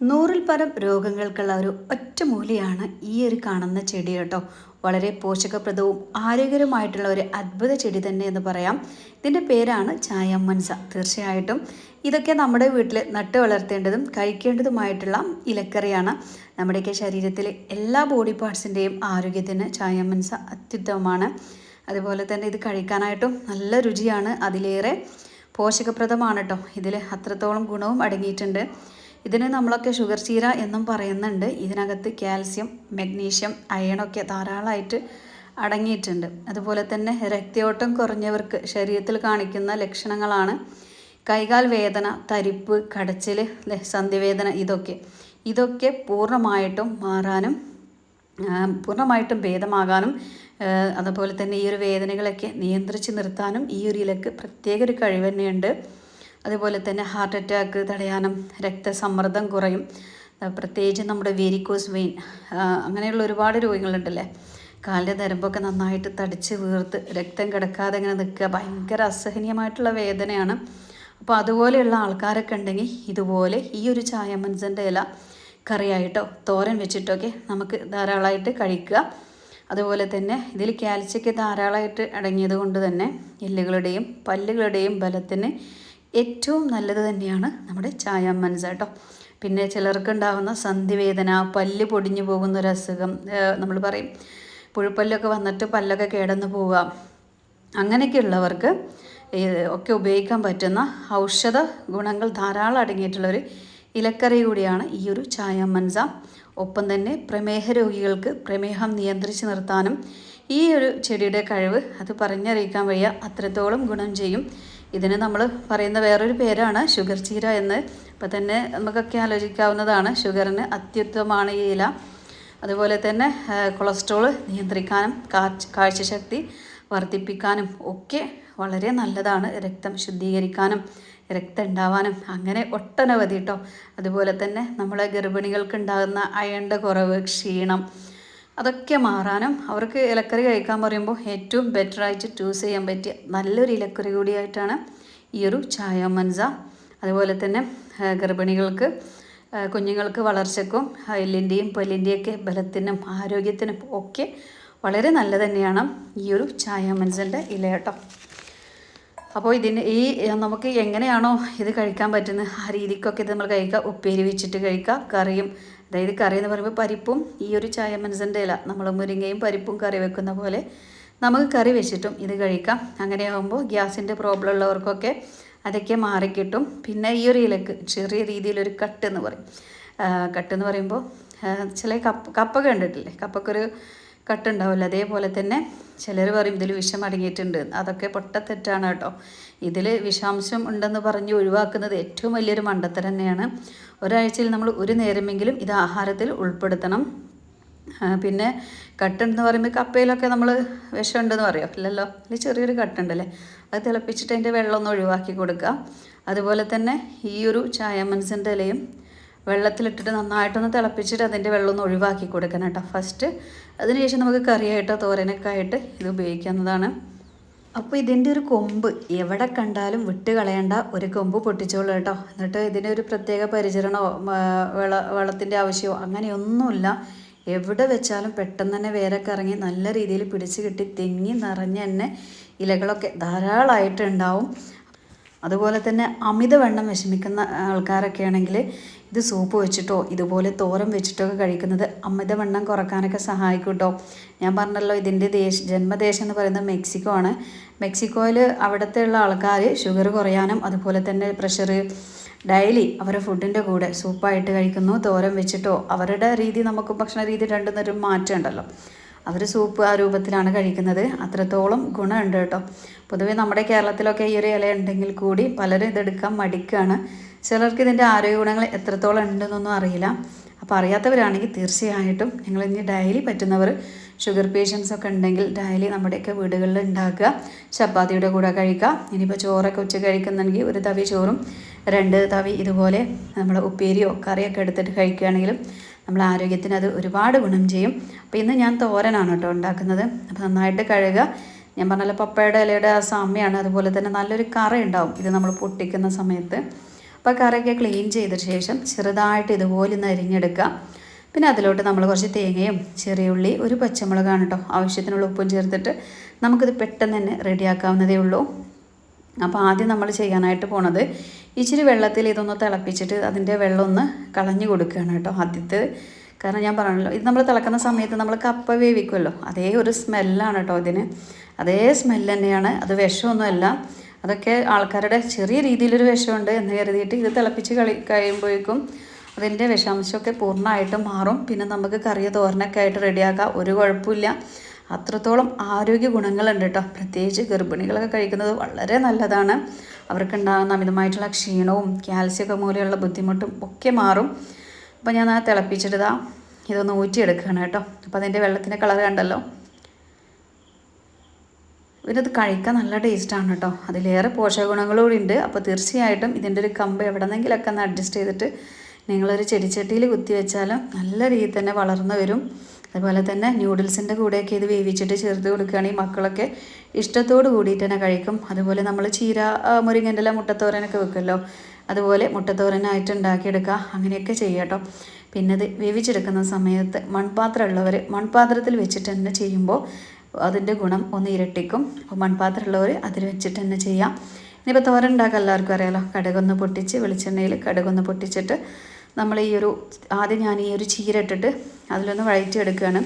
100-ൽ പരം രോഗങ്ങൾക്കുള്ള ഒരു ഒറ്റമൂലിയാണ് ഈ ഒരു കാണുന്ന ചെടി കേട്ടോ. വളരെ പോഷകപ്രദവും ആരോഗ്യകരമായിട്ടുള്ള ഒരു അത്ഭുത ചെടി തന്നെ എന്ന് പറയാം. ഇതിൻ്റെ പേരാണ് ചായമൻസ. തീർച്ചയായിട്ടും ഇതൊക്കെ നമ്മുടെ വീട്ടിൽ നട്ട് വളർത്തേണ്ടതും കഴിക്കേണ്ടതുമായിട്ടുള്ള ഇലക്കറിയാണ്. നമ്മുടെയൊക്കെ ശരീരത്തിലെ എല്ലാ ബോഡി പാർട്സിൻ്റെയും ആരോഗ്യത്തിന് ചായമൻസ അത്യുത്തമമാണ്. അതുപോലെ തന്നെ ഇത് കഴിക്കാനായിട്ടും നല്ല രുചിയാണ്, അതിലേറെ പോഷകപ്രദമാണ് കേട്ടോ. ഇതിൽ അത്രത്തോളം ഗുണവും അടങ്ങിയിട്ടുണ്ട്. ഇതിന് നമ്മളൊക്കെ ഷുഗർ ചീര എന്നും പറയുന്നുണ്ട്. ഇതിനകത്ത് കാൽസ്യം, മഗ്നീഷ്യം, അയണൊക്കെ ധാരാളമായിട്ട് അടങ്ങിയിട്ടുണ്ട്. അതുപോലെ തന്നെ രക്തയോട്ടം കുറഞ്ഞവർക്ക് ശരീരത്തിൽ കാണിക്കുന്ന ലക്ഷണങ്ങളാണ് കൈകാൽ വേദന, തരിപ്പ്, കടച്ചിൽ, സന്ധിവേദന. ഇതൊക്കെ പൂർണ്ണമായിട്ടും മാറാനും പൂർണ്ണമായിട്ടും ഭേദമാകാനും അതുപോലെ തന്നെ ഈ ഒരു വേദനകളൊക്കെ നിയന്ത്രിച്ച് നിർത്താനും ഈ ഒരു ഇലക്ക് പ്രത്യേക ഒരു കഴിവ് തന്നെയുണ്ട്. അതുപോലെ തന്നെ ഹാർട്ട് അറ്റാക്ക് തടയാനും രക്തസമ്മർദ്ദം കുറയും. പ്രത്യേകിച്ച് നമ്മുടെ വേരിക്കോസ് വെയിൻ അങ്ങനെയുള്ള ഒരുപാട് രോഗങ്ങളുണ്ടല്ലേ. കാലിൻ്റെ നരമ്പൊക്കെ നന്നായിട്ട് തടിച്ച് വീർത്ത് രക്തം കിടക്കാതെ ഇങ്ങനെ നിൽക്കുക, ഭയങ്കര അസഹനീയമായിട്ടുള്ള വേദനയാണ്. അപ്പോൾ അതുപോലെയുള്ള ആൾക്കാരൊക്കെ ഉണ്ടെങ്കിൽ ഇതുപോലെ ഈ ഒരു ചായമൻസൻ്റെ ഇല കറിയായിട്ടോ തോരൻ വെച്ചിട്ടൊക്കെ നമുക്ക് ധാരാളമായിട്ട് കഴിക്കുക. അതുപോലെ തന്നെ ഇതിൽ കാൽസ്യമൊക്കെ ധാരാളമായിട്ട് അടങ്ങിയത് കൊണ്ട് തന്നെ എല്ലുകളുടെയും പല്ലുകളുടെയും ബലത്തിന് ഏറ്റവും നല്ലത് തന്നെയാണ് നമ്മുടെ ചായമൻസ കേട്ടോ. പിന്നെ ചിലർക്ക് ഉണ്ടാകുന്ന സന്ധിവേദന, പല്ല് പൊടിഞ്ഞു പോകുന്ന ഒരു അസുഖം, നമ്മൾ പറയും പുഴുപ്പല്ലൊക്കെ വന്നിട്ട് പല്ലൊക്കെ കേടന്ന് പോവുക, അങ്ങനെയൊക്കെ ഉള്ളവർക്ക് ഒക്കെ ഉപയോഗിക്കാൻ പറ്റുന്ന ഔഷധ ഗുണങ്ങൾ ധാരാളം അടങ്ങിയിട്ടുള്ളൊരു ഇലക്കറി കൂടിയാണ് ഈ ഒരു ചായമൻസ. ഒപ്പം തന്നെ പ്രമേഹ രോഗികൾക്ക് പ്രമേഹം നിയന്ത്രിച്ച് നിർത്താനും ഈ ഒരു ചെടിയുടെ കഴിവ് അത് പറഞ്ഞറിയിക്കാൻ വയ്യ, അത്രത്തോളം ഗുണം ചെയ്യും. ഇതിന് നമ്മൾ പറയുന്ന വേറൊരു പേരാണ് ഷുഗർ ചീര എന്ന്. ഇപ്പം തന്നെ നമുക്കൊക്കെ ആലോചിക്കാവുന്നതാണ്. ഷുഗറിന് അത്യുത്തമമാണ് ഈ ഇല. അതുപോലെ തന്നെ കൊളസ്ട്രോൾ നിയന്ത്രിക്കാനും കാഴ്ചശക്തി വർദ്ധിപ്പിക്കാനും ഒക്കെ വളരെ നല്ലതാണ്. രക്തം ശുദ്ധീകരിക്കാനും രക്തം ഉണ്ടാവാനും അങ്ങനെ ഒട്ടനവധി കേട്ടോ. അതുപോലെ തന്നെ നമ്മളെ ഗർഭിണികൾക്ക് ഉണ്ടാകുന്ന അയണിൻ്റെ കുറവ്, ക്ഷീണം, അതൊക്കെ മാറാനും അവർക്ക് ഇലക്കറി കഴിക്കാൻ പറയുമ്പോൾ ഏറ്റവും ബെറ്ററായിട്ട് ചൂസ് ചെയ്യാൻ പറ്റിയ നല്ലൊരു ഇലക്കറി കൂടിയായിട്ടാണ് ഈ ഒരു ചായമൻസ. അതുപോലെ തന്നെ ഗർഭിണികൾക്ക്, കുഞ്ഞുങ്ങൾക്ക് വളർച്ചയ്ക്കും എല്ലിൻ്റെയും പല്ലിൻ്റെയൊക്കെ ബലത്തിനും ആരോഗ്യത്തിനും ഒക്കെ വളരെ നല്ലത് തന്നെയാണ് ഈ ഒരു ചായമൻസൻ്റെ ഇല കേട്ടോ. അപ്പോൾ നമുക്ക് എങ്ങനെയാണോ ഇത് കഴിക്കാൻ പറ്റുന്നത് ആ രീതിക്കൊക്കെ ഇത് നമ്മൾ കഴിക്കുക. ഉപ്പേരി വെച്ചിട്ട് കഴിക്കുക, കറിയും, അതായത് കറി എന്ന് പറയുമ്പോൾ പരിപ്പും ഈ ഒരു ചായമൻസൻ്റെ ഇല നമ്മൾ മുരിങ്ങയും പരിപ്പും കറി വെക്കുന്ന പോലെ നമുക്ക് കറി വെച്ചിട്ടും ഇത് കഴിക്കാം. അങ്ങനെയാകുമ്പോൾ ഗ്യാസിൻ്റെ പ്രോബ്ലം ഉള്ളവർക്കൊക്കെ അതൊക്കെ മാറിക്കിട്ടും. പിന്നെ ഈ ഒരു ഇലക്ക് ചെറിയ രീതിയിലൊരു കട്ടെന്ന് പറയുമ്പോൾ ചില കപ്പൊക്കെ കണ്ടിട്ടില്ലേ, കപ്പൊക്കൊരു കട്ടുണ്ടാവില്ല, അതേപോലെ തന്നെ ചിലർ പറയും ഇതിൽ വിഷം അടങ്ങിയിട്ടുണ്ട്. അതൊക്കെ പൊട്ടത്തെറ്റാണ് കേട്ടോ. ഇതിൽ വിഷാംശം ഉണ്ടെന്ന് പറഞ്ഞ് ഒഴിവാക്കുന്നത് ഏറ്റവും വലിയൊരു മണ്ടത്തരം തന്നെയാണ്. ഒരാഴ്ചയിൽ നമ്മൾ ഒരു നേരമെങ്കിലും ഇത് ആഹാരത്തിൽ ഉൾപ്പെടുത്തണം. പിന്നെ കട്ടെന്ന് പറയുമ്പോൾ കപ്പയിലൊക്കെ നമ്മൾ വിഷം ഉണ്ടെന്ന് പറയുമോ, ഇല്ലല്ലോ. അതിൽ ചെറിയൊരു കട്ടുണ്ടല്ലേ, അത് തിളപ്പിച്ചിട്ട് അതിൻ്റെ വെള്ളം ഒന്ന് ഒഴിവാക്കി കൊടുക്കുക. അതുപോലെ തന്നെ ഈ ഒരു ചായമൻസൻ്റെ ഇലയും വെള്ളത്തിലിട്ടിട്ട് നന്നായിട്ടൊന്ന് തിളപ്പിച്ചിട്ട് അതിൻ്റെ വെള്ളം ഒന്ന് ഒഴിവാക്കി കൊടുക്കണം കേട്ടോ ഫസ്റ്റ്. അതിനുശേഷം നമുക്ക് കറിയായിട്ടോ തോരനൊക്കെ ആയിട്ട് ഇത് ഉപയോഗിക്കാവുന്നതാണ്. അപ്പോൾ ഇതിൻ്റെ ഒരു കൊമ്പ് എവിടെ കണ്ടാലും വിട്ട് കളയേണ്ട ഒരു കൊമ്പ് പൊട്ടിച്ചോളൂ കേട്ടോ. എന്നിട്ട് ഇതിനൊരു പ്രത്യേക പരിചരണമോ വളത്തിൻ്റെ ആവശ്യമോ അങ്ങനെയൊന്നുമില്ല. എവിടെ വെച്ചാലും പെട്ടെന്ന് തന്നെ വേരൊക്കെ ഇറങ്ങി നല്ല രീതിയിൽ പിടിച്ച് കിട്ടി തെങ്ങി നിറഞ്ഞ് തന്നെ ഇലകളൊക്കെ ധാരാളമായിട്ട് ഉണ്ടാവും. അതുപോലെ തന്നെ അമിതവണ്ണം വിഷമിക്കുന്ന ആൾക്കാരൊക്കെ ആണെങ്കിൽ ഇത് സൂപ്പ് വെച്ചിട്ടോ ഇതുപോലെ തോരൻ വെച്ചിട്ടോ ഒക്കെ കഴിക്കുന്നത് അമിതവണ്ണം കുറക്കാനൊക്കെ സഹായിക്കും കേട്ടോ. ഞാൻ പറഞ്ഞല്ലോ ഇതിൻ്റെ ജന്മദേശം എന്ന് പറയുന്നത് മെക്സിക്കോ ആണ്. മെക്സിക്കോയിൽ അവിടുത്തെ ഉള്ള ആൾക്കാർ ഷുഗർ കുറയാനും അതുപോലെ തന്നെ പ്രഷർ ഡെയിലി അവരുടെ ഫുഡിൻ്റെ കൂടെ സൂപ്പായിട്ട് കഴിക്കുന്നു, തോരൻ വെച്ചിട്ടോ. അവരുടെ രീതി നമുക്ക് ഭക്ഷണ രീതി രണ്ടും മാറ്റം ഉണ്ടല്ലോ. അവർ സൂപ്പ് ആ രൂപത്തിലാണ് കഴിക്കുന്നത്. അത്രത്തോളം ഗുണമുണ്ട് കേട്ടോ. പൊതുവേ നമ്മുടെ കേരളത്തിലൊക്കെ ഈ ഒരു ഇല ഉണ്ടെങ്കിൽ കൂടി പലരും ഇതെടുക്കാൻ മടിക്കുകയാണ്. ചിലർക്ക് ഇതിൻ്റെ ആരോഗ്യ ഗുണങ്ങൾ എത്രത്തോളം ഉണ്ടെന്നൊന്നും അറിയില്ല. അപ്പോൾ അറിയാത്തവരാണെങ്കിൽ തീർച്ചയായിട്ടും നിങ്ങൾ ഇനി ഡെയിലി പറ്റുന്നവർ ഷുഗർ പേഷ്യൻസ് ഒക്കെ ഉണ്ടെങ്കിൽ ഡെയിലി നമ്മുടെയൊക്കെ വീടുകളിൽ ഉണ്ടാക്കുക, ചപ്പാത്തിയുടെ കൂടെ കഴിക്കുക. ഇനിയിപ്പോൾ ചോറൊക്കെ ഉച്ച കഴിക്കുന്നെങ്കിൽ ഒരു തവി ചോറും 2 തവി ഇതുപോലെ നമ്മൾ ഉപ്പേരിയോ കറിയൊക്കെ എടുത്തിട്ട് കഴിക്കുകയാണെങ്കിലും നമ്മളെ ആരോഗ്യത്തിന് അത് ഒരുപാട് ഗുണം ചെയ്യും. അപ്പോൾ ഇന്ന് ഞാൻ തോരനാണ് കേട്ടോ ഉണ്ടാക്കുന്നത്. അപ്പോൾ നന്നായിട്ട് കഴുകുക. ഞാൻ പറഞ്ഞല്ലോ പപ്പയുടെ ഇലയുടെ ആ സാമ്യമാണ്. അതുപോലെ തന്നെ നല്ലൊരു കറ ഉണ്ടാവും ഇത് നമ്മൾ പൊട്ടിക്കുന്ന സമയത്ത്. അപ്പോൾ കറിയൊക്കെ ക്ലീൻ ചെയ്ത ശേഷം ചെറുതായിട്ട് ഇതുപോലെ ഒന്ന് അരിഞ്ഞെടുക്കുക. പിന്നെ അതിലോട്ട് നമ്മൾ കുറച്ച് തേങ്ങയും ചെറിയ ഉള്ളി ഒരു പച്ചമുളകാണ് കേട്ടോ, ആവശ്യത്തിനുള്ള ഉപ്പും ചേർത്തിട്ട് നമുക്കിത് പെട്ടെന്ന് തന്നെ റെഡിയാക്കാവുന്നതേ ഉള്ളൂ. അപ്പോൾ ആദ്യം നമ്മൾ ചെയ്യാനായിട്ട് പോണത് ഇച്ചിരി വെള്ളത്തിൽ ഇതൊന്ന് തിളപ്പിച്ചിട്ട് അതിൻ്റെ വെള്ളം ഒന്ന് കളഞ്ഞു കൊടുക്കുകയാണ് കേട്ടോ ആദ്യത്തെ. കാരണം ഞാൻ പറഞ്ഞല്ലോ, ഇത് നമ്മൾ തിളക്കുന്ന സമയത്ത് നമ്മൾ കപ്പ വേവിക്കുമല്ലോ, അതേ ഒരു സ്മെല്ലാണ് കേട്ടോ ഇതിന്. അതേ സ്മെല്ല് തന്നെയാണ്, അത് വിഷമൊന്നുമല്ല. അതൊക്കെ ആൾക്കാരുടെ ചെറിയ രീതിയിലൊരു വിഷമുണ്ട് എന്ന് കരുതിയിട്ട് ഇത് തിളപ്പിച്ച് കഴിയുമ്പോഴേക്കും അതിൻ്റെ വിഷാംശമൊക്കെ പൂർണ്ണമായിട്ടും മാറും. പിന്നെ നമുക്ക് കറിയ തോരനൊക്കെ ആയിട്ട് റെഡിയാക്കാം, ഒരു കുഴപ്പമില്ല. അത്രത്തോളം ആരോഗ്യ ഗുണങ്ങളുണ്ട് കേട്ടോ. പ്രത്യേകിച്ച് ഗർഭിണികളൊക്കെ കഴിക്കുന്നത് വളരെ നല്ലതാണ്. അവർക്കുണ്ടാകുന്ന അമിതമായിട്ടുള്ള ക്ഷീണവും കാൽസ്യമൊക്കെ മൂലമുള്ള ബുദ്ധിമുട്ടും ഒക്കെ മാറും. അപ്പോൾ ഞാൻ തിളപ്പിച്ചിട്ട് ഇതൊന്ന് ഊറ്റിയെടുക്കുകയാണ് കേട്ടോ. അപ്പോൾ അതിൻ്റെ വെള്ളത്തിൻ്റെ കളർ കണ്ടല്ലോ. ഇവരത് കഴിക്കാൻ നല്ല ടേസ്റ്റാണ് കേട്ടോ, അതിലേറെ പോഷക ഗുണങ്ങളൂടെ ഉണ്ട്. അപ്പോൾ തീർച്ചയായിട്ടും ഇതിൻ്റെ ഒരു കമ്പ് എവിടെന്നെങ്കിലൊക്കെ ഒന്ന് അഡ്ജസ്റ്റ് ചെയ്തിട്ട് നിങ്ങളൊരു ചെടിച്ചട്ടിയിൽ കുത്തി വെച്ചാലും നല്ല രീതിയിൽ തന്നെ വളർന്നു വരും. അതുപോലെ തന്നെ ന്യൂഡിൽസിൻ്റെ കൂടെയൊക്കെ ഇത് വേവിച്ചിട്ട് ചേർത്ത് കൊടുക്കുകയാണെങ്കിൽ മക്കളൊക്കെ ഇഷ്ടത്തോട് കൂടിയിട്ട് തന്നെ കഴിക്കും. അതുപോലെ നമ്മൾ ചീര മുരിങ്ങൻ്റെ എല്ലാം മുട്ടത്തോരനൊക്കെ വെക്കുമല്ലോ, അതുപോലെ മുട്ടത്തോരനായിട്ട് ഉണ്ടാക്കിയെടുക്കുക, അങ്ങനെയൊക്കെ ചെയ്യുക കേട്ടോ. പിന്നെ ഇത് വേവിച്ചെടുക്കുന്ന സമയത്ത് മൺപാത്രം ഉള്ളവർ മൺപാത്രത്തിൽ വെച്ചിട്ട് തന്നെ ചെയ്യുമ്പോൾ അതിൻ്റെ ഗുണം ഒന്ന് ഇരട്ടിക്കും. അപ്പോൾ മൺപാത്രം ഉള്ളവർ അതിൽ വെച്ചിട്ട് തന്നെ ചെയ്യാം. ഇനിയിപ്പോൾ തോരൻ ഉണ്ടാക്കാൻ എല്ലാവർക്കും അറിയാമല്ലോ, കടുകൊന്ന് പൊട്ടിച്ച് വെളിച്ചെണ്ണയിൽ കടുകൊന്ന് പൊട്ടിച്ചിട്ട് നമ്മൾ ആദ്യം ഞാൻ ഈ ഒരു ചീര ഇട്ടിട്ട് അതിലൊന്ന് വഴറ്റിയെടുക്കുകയാണ്.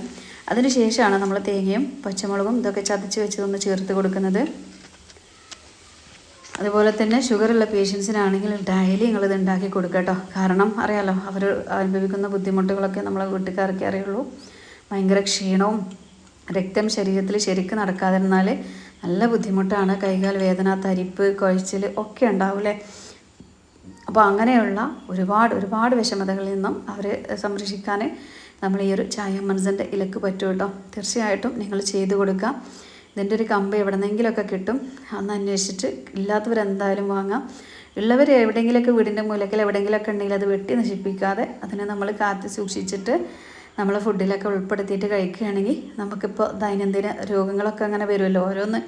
അതിന് ശേഷമാണ് നമ്മൾ തേങ്ങയും പച്ചമുളകും ഇതൊക്കെ ചതച്ച് വെച്ചതൊന്ന് ചേർത്ത് കൊടുക്കുന്നത്. അതുപോലെ തന്നെ ഷുഗറുള്ള പേഷ്യൻസിനാണെങ്കിൽ ഡെയിലി നിങ്ങളിത് ഉണ്ടാക്കി കൊടുക്കുക കേട്ടോ. കാരണം അറിയാമല്ലോ, അവർ അനുഭവിക്കുന്ന ബുദ്ധിമുട്ടുകളൊക്കെ നമ്മളെ വീട്ടുകാർക്കേ അറിയുള്ളൂ. ഭയങ്കര ക്ഷീണവും രക്തം ശരീരത്തിൽ ശരിക്കും നടക്കാതിരുന്നാൽ നല്ല ബുദ്ധിമുട്ടാണ്. കൈകാൽ വേദന, തരിപ്പ്, കുഴച്ചിൽ ഒക്കെ ഉണ്ടാവില്ലേ. അപ്പോൾ അങ്ങനെയുള്ള ഒരുപാട് വിഷമതകളിൽ നിന്നും അവരെ സംരക്ഷിക്കാൻ നമ്മൾ ഈ ഒരു ചായ മൻസൻ്റെ ഇലക്ക് പറ്റും കേട്ടോ. തീർച്ചയായിട്ടും നിങ്ങൾ ചെയ്ത് കൊടുക്കുക. ഇതിൻ്റെ ഒരു കമ്പ് എവിടെന്നെങ്കിലുമൊക്കെ കിട്ടും, അന്ന് അന്വേഷിച്ചിട്ട് ഇല്ലാത്തവരെന്തായാലും വാങ്ങാം. ഉള്ളവർ എവിടെയെങ്കിലുമൊക്കെ വീടിൻ്റെ മൂലക്കൽ എവിടെയെങ്കിലുമൊക്കെ ഉണ്ടെങ്കിൽ അത് വെട്ടി നശിപ്പിക്കാതെ അതിനെ നമ്മൾ കാത്തി സൂക്ഷിച്ചിട്ട് നമ്മൾ ഫുഡിലൊക്കെ ഉൾപ്പെടുത്തിയിട്ട് കഴിക്കുകയാണെങ്കിൽ നമുക്കിപ്പോൾ ദൈനംദിന രോഗങ്ങളൊക്കെ അങ്ങനെ വരുമല്ലോ ഓരോന്ന്.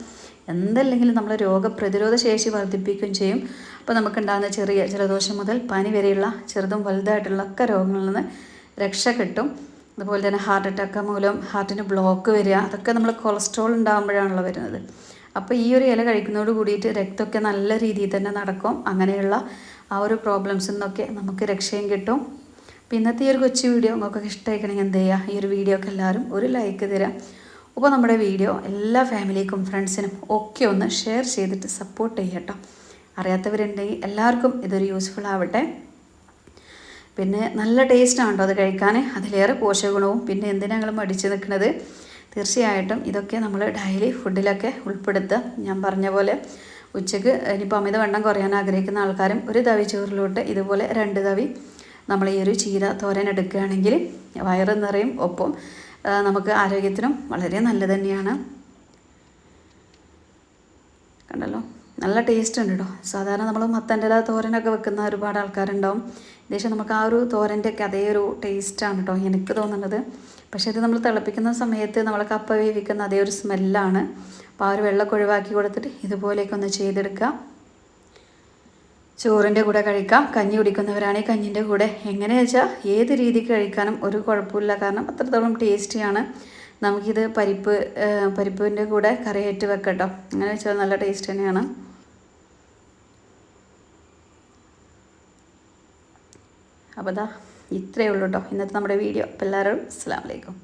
എന്തല്ലെങ്കിലും നമ്മൾ രോഗപ്രതിരോധ ശേഷി വർദ്ധിപ്പിക്കുകയും ചെയ്യും. അപ്പോൾ നമുക്കുണ്ടാകുന്ന ചെറിയ ജലദോഷം മുതൽ പനി വരെയുള്ള ചെറുതും വലുതായിട്ടുള്ള ഒക്കെ രോഗങ്ങളിൽ നിന്ന് രക്ഷ കിട്ടും. അതുപോലെ തന്നെ ഹാർട്ട് അറ്റാക്ക് മൂലം ഹാർട്ടിന് ബ്ലോക്ക് വരിക, അതൊക്കെ നമ്മൾ കൊളസ്ട്രോൾ ഉണ്ടാകുമ്പോഴാണല്ലോ വരുന്നത്. അപ്പോൾ ഈ ഒരു ഇല കഴിക്കുന്നതോട് കൂടിയിട്ട് രക്തമൊക്കെ നല്ല രീതിയിൽ തന്നെ നടക്കും. അങ്ങനെയുള്ള ആ ഒരു പ്രോബ്ലംസിൽ നിന്നൊക്കെ നമുക്ക് രക്ഷയും കിട്ടും. അപ്പോൾ ഇന്നത്തെ ഈ ഒരു കൊച്ചു വീഡിയോ നിങ്ങൾക്കൊക്കെ ഇഷ്ടമായിക്കണമെങ്കിൽ എന്ത് ചെയ്യുക, ഈ ഒരു വീഡിയോ ഒക്കെ എല്ലാവരും ഒരു ലൈക്ക് തരാം. അപ്പോൾ നമ്മുടെ വീഡിയോ എല്ലാ ഫാമിലിക്കും ഫ്രണ്ട്സിനും ഒക്കെ ഒന്ന് ഷെയർ ചെയ്തിട്ട് സപ്പോർട്ട് ചെയ്യട്ടോ. അറിയാത്തവരുണ്ടെങ്കിൽ എല്ലാവർക്കും ഇതൊരു യൂസ്ഫുൾ ആവട്ടെ. പിന്നെ നല്ല ടേസ്റ്റാണ് കേട്ടോ അത് കഴിക്കാൻ, അതിലേറെ പോഷകഗുണവും. പിന്നെ എന്തിനാണ് ഞങ്ങൾ മടിച്ച് നിൽക്കുന്നത്, തീർച്ചയായിട്ടും ഇതൊക്കെ നമ്മൾ ഡെയിലി ഫുഡിലൊക്കെ ഉൾപ്പെടുത്തുക. ഞാൻ പറഞ്ഞ പോലെ ഉച്ചയ്ക്ക് ഇനിയിപ്പോൾ അമിതവണ്ണം കുറയാൻ ആഗ്രഹിക്കുന്ന ആൾക്കാരും ഒരു തവി ചോറിലോട്ട് ഇതുപോലെ 2 തവി നമ്മൾ ഈ ഒരു ചീര തോരൻ എടുക്കുകയാണെങ്കിൽ വയറ് നിറയും, ഒപ്പം നമുക്ക് ആരോഗ്യത്തിനും വളരെ നല്ലത് തന്നെയാണ്. കണ്ടല്ലോ, നല്ല ടേസ്റ്റ് ഉണ്ട് കേട്ടോ. സാധാരണ നമ്മൾ മത്തൻ്റെ ഇല തോരനൊക്കെ വെക്കുന്ന ഒരുപാട് ആൾക്കാരുണ്ടാവും. ഏകദേശം നമുക്ക് ആ ഒരു തോരൻ്റെ ഒക്കെ അതേ ഒരു ടേസ്റ്റാണ് കേട്ടോ എനിക്ക് തോന്നുന്നത്. പക്ഷേ ഇത് നമ്മൾ തിളപ്പിക്കുന്ന സമയത്ത് നമ്മൾ കപ്പ വേവിക്കുന്ന അതേ ഒരു സ്മെല്ലാണ്. അപ്പോൾ ആ ഒരു വെള്ളമൊക്കെ ഒഴിവാക്കി കൊടുത്തിട്ട് ഇതുപോലെയൊക്കെ ഒന്ന് ചെയ്തെടുക്കുക. ചോറിൻ്റെ കൂടെ കഴിക്കാം, കഞ്ഞി കുടിക്കുന്നവരാണെങ്കിൽ കഞ്ഞിൻ്റെ കൂടെ, എങ്ങനെയാ വെച്ചാൽ ഏത് രീതിക്ക് കഴിക്കാനും ഒരു കുഴപ്പമില്ല. കാരണം അത്രത്തോളം ടേസ്റ്റിയാണ്. നമുക്കിത് പരിപ്പിൻ്റെ കൂടെ കറിയായിട്ട് വെക്കാം കേട്ടോ. അങ്ങനെ വെച്ചാൽ നല്ല ടേസ്റ്റ് തന്നെയാണ്. അപ്പോൾ ഇത്രയേ ഉള്ളൂ കേട്ടോ ഇന്നത്തെ നമ്മുടെ വീഡിയോ. അപ്പോൾ എല്ലാവരും അസ്സലാമു അലൈക്കും.